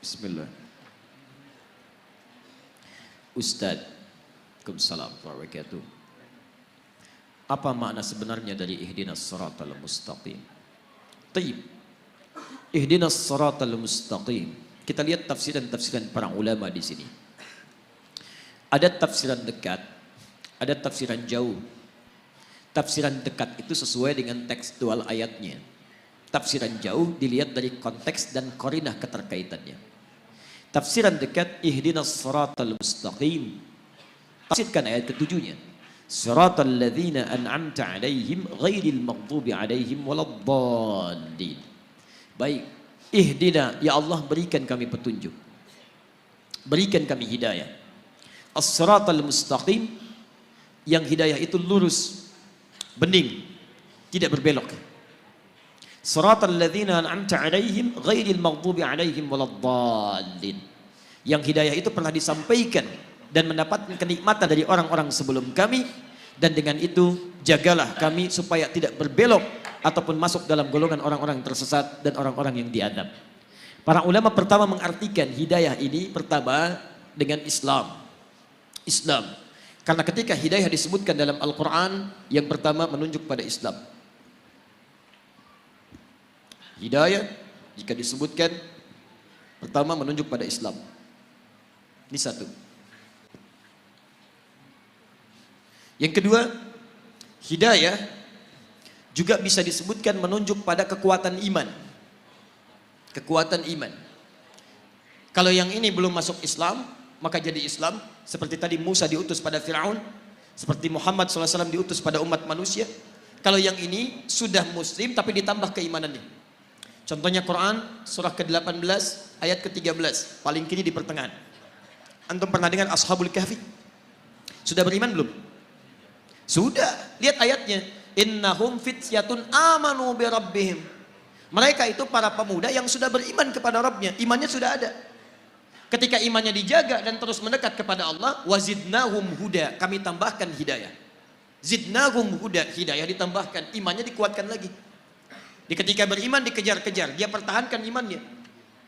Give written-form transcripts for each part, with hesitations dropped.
Bismillah. Ustadz, Waalaikumsalam warahmatullahi wabarakatuh. Apa makna sebenarnya dari ihdinas siratal mustaqim? Taib. Ihdinas siratal mustaqim. Kita lihat tafsiran-tafsiran para ulama di sini. Ada tafsiran dekat, ada tafsiran jauh. Tafsiran dekat itu sesuai dengan tekstual ayatnya. Tafsiran jauh dilihat dari konteks dan qarinah keterkaitannya. Tafsiran dekat, ihdinas siratal mustaqim. Tafsirkan ayat ketujuhnya. Siratal ladzina an'amta 'alaihim ghairil maghdubi 'alaihim waladdallin. Baik, ihdina, ya Allah berikan kami petunjuk. Berikan kami hidayah. As-siratal mustaqim, yang hidayah itu lurus, bening, tidak berbelok. Siratal ladzina an'amta 'alaihim ghairil maghdubi 'alaihim waladdallin. Yang hidayah itu pernah disampaikan dan mendapatkan kenikmatan dari orang-orang sebelum kami, dan dengan itu jagalah kami supaya tidak berbelok ataupun masuk dalam golongan orang-orang tersesat dan orang-orang yang diadab. Para ulama pertama mengartikan hidayah ini pertama dengan Islam. Islam. Karena ketika hidayah disebutkan dalam Al-Quran, yang pertama menunjuk pada Islam. Hidayah jika disebutkan pertama menunjuk pada Islam. Ini satu. Yang kedua, hidayah juga bisa disebutkan menunjuk pada kekuatan iman. Kekuatan iman. Kalau yang ini belum masuk Islam, maka jadi Islam. Seperti tadi Musa diutus pada Fir'aun, seperti Muhammad SAW diutus pada umat manusia. Kalau yang ini sudah muslim tapi ditambah keimanannya. Contohnya Quran surah ke-18 ayat ke-13, paling kiri di pertengahan. Antum pernah dengar Ashabul Kahfi? Sudah beriman belum? Sudah. Lihat ayatnya. Innahum fityatun amanu bi rabbihim. Mereka itu para pemuda yang sudah beriman kepada Rabbnya. Imannya sudah ada. Ketika imannya dijaga dan terus mendekat kepada Allah, wazidnahum huda, kami tambahkan hidayah. Zidnahum huda, hidayah ditambahkan, imannya dikuatkan lagi. Ketika beriman dikejar-kejar, dia pertahankan imannya.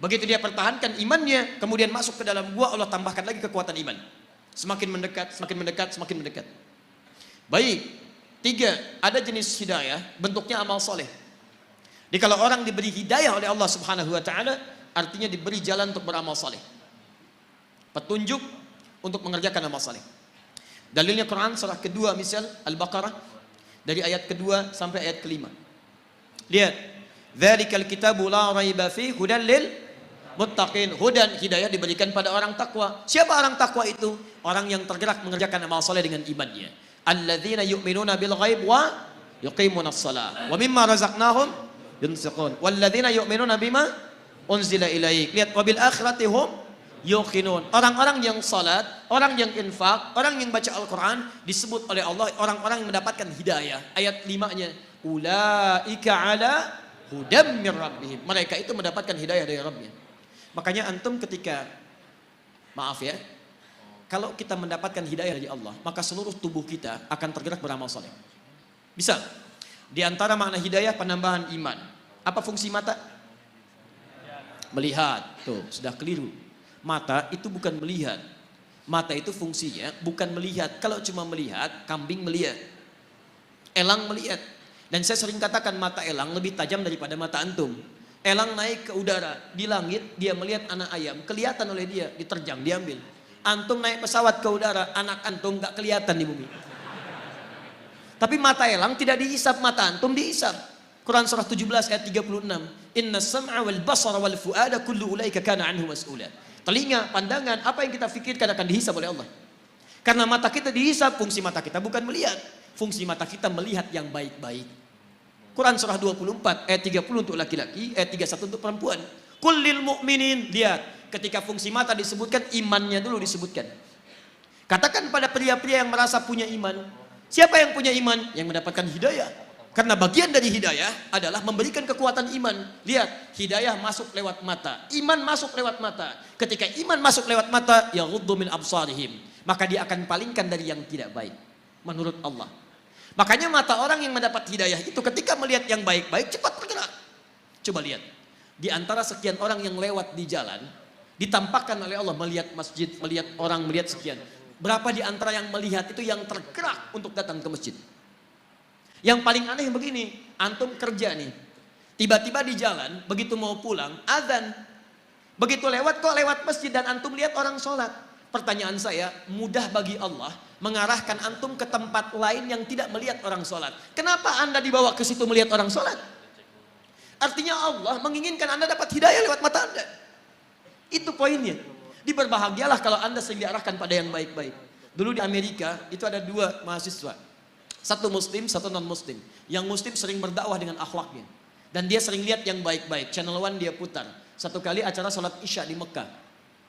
Begitu dia pertahankan imannya, kemudian masuk ke dalam gua, Allah tambahkan lagi kekuatan iman. Semakin mendekat, semakin mendekat, semakin mendekat. Baik, tiga, ada jenis hidayah, bentuknya amal soleh. Jadi kalau orang diberi hidayah oleh Allah Subhanahu Wa Taala, artinya diberi jalan untuk beramal soleh, petunjuk untuk mengerjakan amal soleh. Dalilnya Quran surah kedua, misal Al-Baqarah, dari ayat kedua sampai ayat kelima. Lihat, dzalikal kitabu la raiba fi hudan lil muttaqin. Hudan, hidayah diberikan pada orang takwa. Siapa orang takwa itu? Orang yang tergerak mengerjakan amal soleh dengan imannya. Alladzina yu'minuna bil ghaib wa yuqimunas shalah wa mimma razaqnahum yunfiqun. Walladzina yu'minuna bima unzila ilaik. Lihat, wabil akhirati hum yuqinun. Orang-orang yang salat, orang yang infak, orang yang baca Al-Quran, disebut oleh Allah orang-orang yang mendapatkan hidayah. Ayat 5-nya, ulaika ala hudam mir rabbihim. Mereka itu mendapatkan hidayah dari Rabbnya. Makanya antum ketika, maaf ya, kalau kita mendapatkan hidayah dari Allah, maka seluruh tubuh kita akan tergerak beramal saleh. Bisa. Di antara makna hidayah penambahan iman. Apa fungsi mata? Melihat. Tuh, sudah keliru. Mata itu bukan melihat. Mata itu fungsinya bukan melihat. Kalau cuma melihat, kambing melihat, elang melihat. Dan saya sering katakan mata elang lebih tajam daripada mata antum. Elang naik ke udara, di langit dia melihat anak ayam, kelihatan oleh dia, diterjang, diambil. Antum naik pesawat ke udara, anak antum gak kelihatan di bumi. Tapi mata elang tidak dihisap, mata antum dihisap. Quran surah 17 ayat 36. Inna sam'a wal basara wal fu'ada kullu ulaika kana anhu mas'ula. Telinga, pandangan, apa yang kita fikirkan akan dihisap oleh Allah. Karena mata kita dihisap, fungsi mata kita bukan melihat. Fungsi mata kita melihat yang baik-baik. Quran surah 24 ayat 30 untuk laki-laki, ayat 31 untuk perempuan. Kullil mu'minin, lihat, ketika fungsi mata disebutkan, imannya dulu disebutkan. Katakan pada pria-pria yang merasa punya iman, siapa yang punya iman? Yang mendapatkan hidayah. Karena bagian dari hidayah adalah memberikan kekuatan iman. Lihat, hidayah masuk lewat mata, iman masuk lewat mata. Ketika iman masuk lewat mata, yaghuddu min absarihim, maka dia akan palingkan dari yang tidak baik menurut Allah. Makanya mata orang yang mendapat hidayah itu ketika melihat yang baik-baik cepat bergerak. Coba lihat, di antara sekian orang yang lewat di jalan, Ditampakkan oleh Allah melihat masjid, melihat orang, melihat sekian. Berapa di antara yang melihat itu yang tergerak untuk datang ke masjid? Yang paling aneh begini, antum kerja nih. Tiba-tiba di jalan, begitu mau pulang, azan. Begitu lewat, kok lewat masjid dan antum lihat orang sholat. Pertanyaan saya, mudah bagi Allah mengarahkan antum ke tempat lain yang tidak melihat orang sholat. Kenapa Anda dibawa ke situ melihat orang sholat? Artinya Allah menginginkan Anda dapat hidayah lewat mata Anda. Itu poinnya. Diberbahagialah kalau Anda sering diarahkan pada yang baik-baik. Dulu di Amerika itu ada dua mahasiswa. Satu muslim, satu non muslim. Yang muslim sering berdakwah dengan akhlaknya. Dan dia sering lihat yang baik-baik. Channel One dia putar. Satu kali acara salat Isya di Mekah.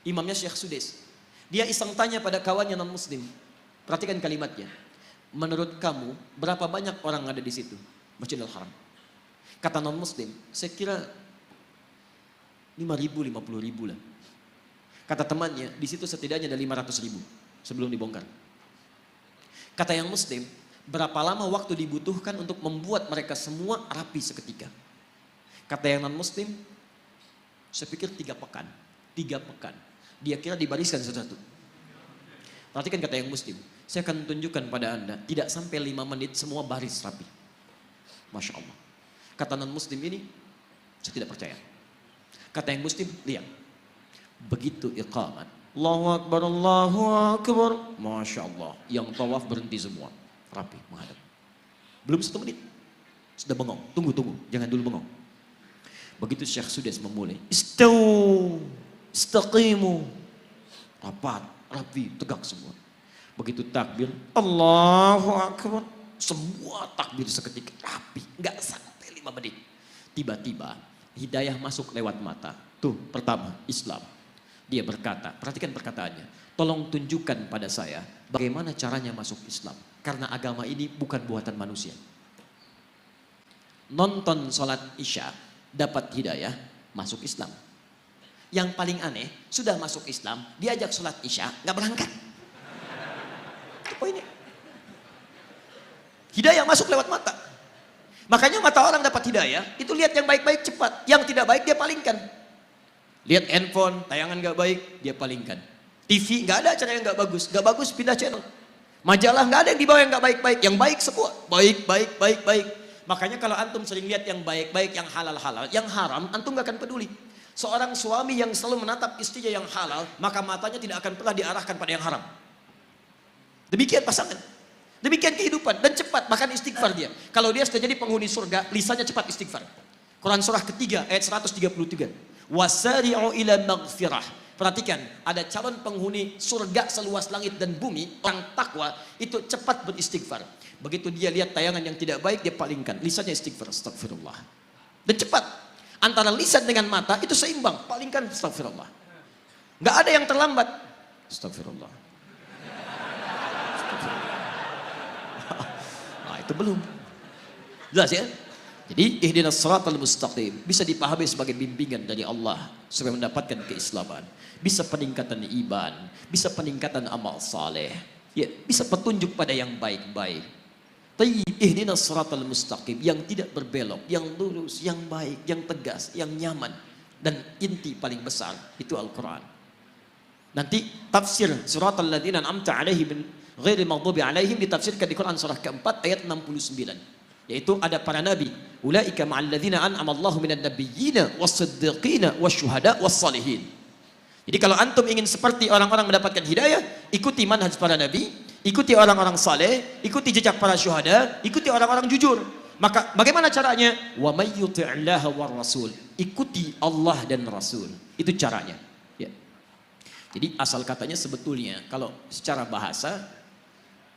Imamnya Syekh Sudes. Dia iseng tanya pada kawannya non muslim. Perhatikan kalimatnya. Menurut kamu berapa banyak orang ada di situ? Masjidil Haram. Kata non muslim, saya kira 5.000, 50.000 lah. Kata temannya, di situ setidaknya ada 500.000 sebelum dibongkar. Kata yang muslim, berapa lama waktu dibutuhkan untuk membuat mereka semua rapi seketika? Kata yang non muslim, saya pikir 3 pekan. 3 pekan. Dia kira dibariskan satu-satu. Perhatikan kata yang muslim, saya akan tunjukkan pada Anda, tidak sampai 5 menit semua baris rapi. Masya Allah. Kata non muslim ini, saya tidak percaya. Kata yang muslim, lihat. Begitu iqamat. Allahu Akbar, Allahu Akbar. Masya Allah. Yang tawaf berhenti semua. Rapi, menghadap. Belum 1 menit. Sudah bengong. Tunggu. Jangan dulu bengong. Begitu Syekh Sudes memulai. Istaw. Istaqimu. Rapat, rapi, tegak semua. Begitu takbir. Allahu Akbar. Semua takbir seketika. Rapi. Enggak sampai 5 menit. Tiba-tiba hidayah masuk lewat mata. Tuh, pertama, Islam. Dia berkata, perhatikan perkataannya. Tolong tunjukkan pada saya bagaimana caranya masuk Islam. Karena agama ini bukan buatan manusia. Nonton sholat Isya, dapat hidayah, masuk Islam. Yang paling aneh, sudah masuk Islam, diajak sholat Isya, nggak berangkat. Itu poinnya. Hidayah masuk lewat mata. Makanya mata orang dapat hidayah, itu lihat yang baik-baik cepat. Yang tidak baik dia palingkan. Lihat handphone, tayangan nggak baik, dia palingkan. TV nggak ada acara yang nggak bagus pindah channel. Majalah nggak ada yang dibawa yang nggak baik-baik, yang baik semua baik. Makanya kalau antum sering lihat yang baik-baik, yang halal-halal, yang haram, antum nggak akan peduli. Seorang suami yang selalu menatap istrinya yang halal, maka matanya tidak akan pernah diarahkan pada yang haram. Demikian pasangan, demikian kehidupan dan cepat bahkan istighfar dia. Kalau dia sudah jadi penghuni surga, lisannya cepat istighfar. Quran surah ketiga ayat 133. Wasari'u ila maghfirah. Perhatikan, ada calon penghuni surga seluas langit dan bumi, orang takwa itu cepat beristighfar. Begitu dia lihat tayangan yang tidak baik, dia palingkan, lisannya istighfar, astagfirullah. Dan cepat, antara lisan dengan mata itu seimbang, palingkan, astagfirullah. Nggak ada yang terlambat, astagfirullah. Nah, itu belum. Jelas ya? Jadi ihdinas siratal mustaqim bisa dipahami sebagai bimbingan dari Allah supaya mendapatkan keislaman, bisa peningkatan iman, bisa peningkatan amal saleh, ya, bisa petunjuk pada yang baik-baik. Tayyib ihdinas siratal mustaqim, yang tidak berbelok, yang lurus, yang baik, yang tegas, yang nyaman, dan inti paling besar itu Al-Qur'an. Nanti tafsir siratal ladzina an'amta 'alaihim ghairil maghdubi 'alaihim ditafsirkan di Quran surah keempat ayat 69. Yaitu ada para nabi, ulaika ma'al ladzina an'ama Allahu minan nabiyyina was-siddiqina wasyuhada was-shalihin. Jadi kalau antum ingin seperti orang-orang mendapatkan hidayah, ikuti manhaj para nabi, ikuti orang-orang saleh, ikuti jejak para syuhada, ikuti orang-orang jujur. Maka bagaimana caranya? Wa may yuti'illaha war rasul. Ikuti Allah dan Rasul. Itu caranya. Ya. Jadi asal katanya sebetulnya kalau secara bahasa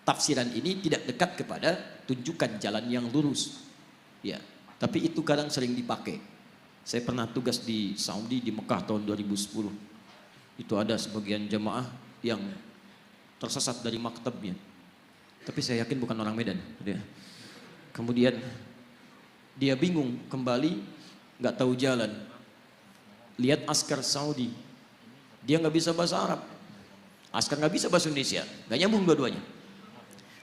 tafsiran ini tidak dekat kepada tunjukkan jalan yang lurus. Ya, tapi itu kadang sering dipakai. Saya pernah tugas di Saudi di Mekah tahun 2010. Itu ada sebagian jemaah yang tersesat dari maktabnya. Tapi saya yakin bukan orang Medan. Kemudian dia bingung kembali, nggak tahu jalan. Lihat askar Saudi, dia nggak bisa bahasa Arab. Askar nggak bisa bahasa Indonesia, nggak nyambung dua-duanya.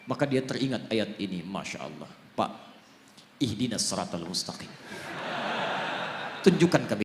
Maka dia teringat ayat ini, Masya Allah. Pak, ihdinas siratal mustaqim. Tunjukkan kami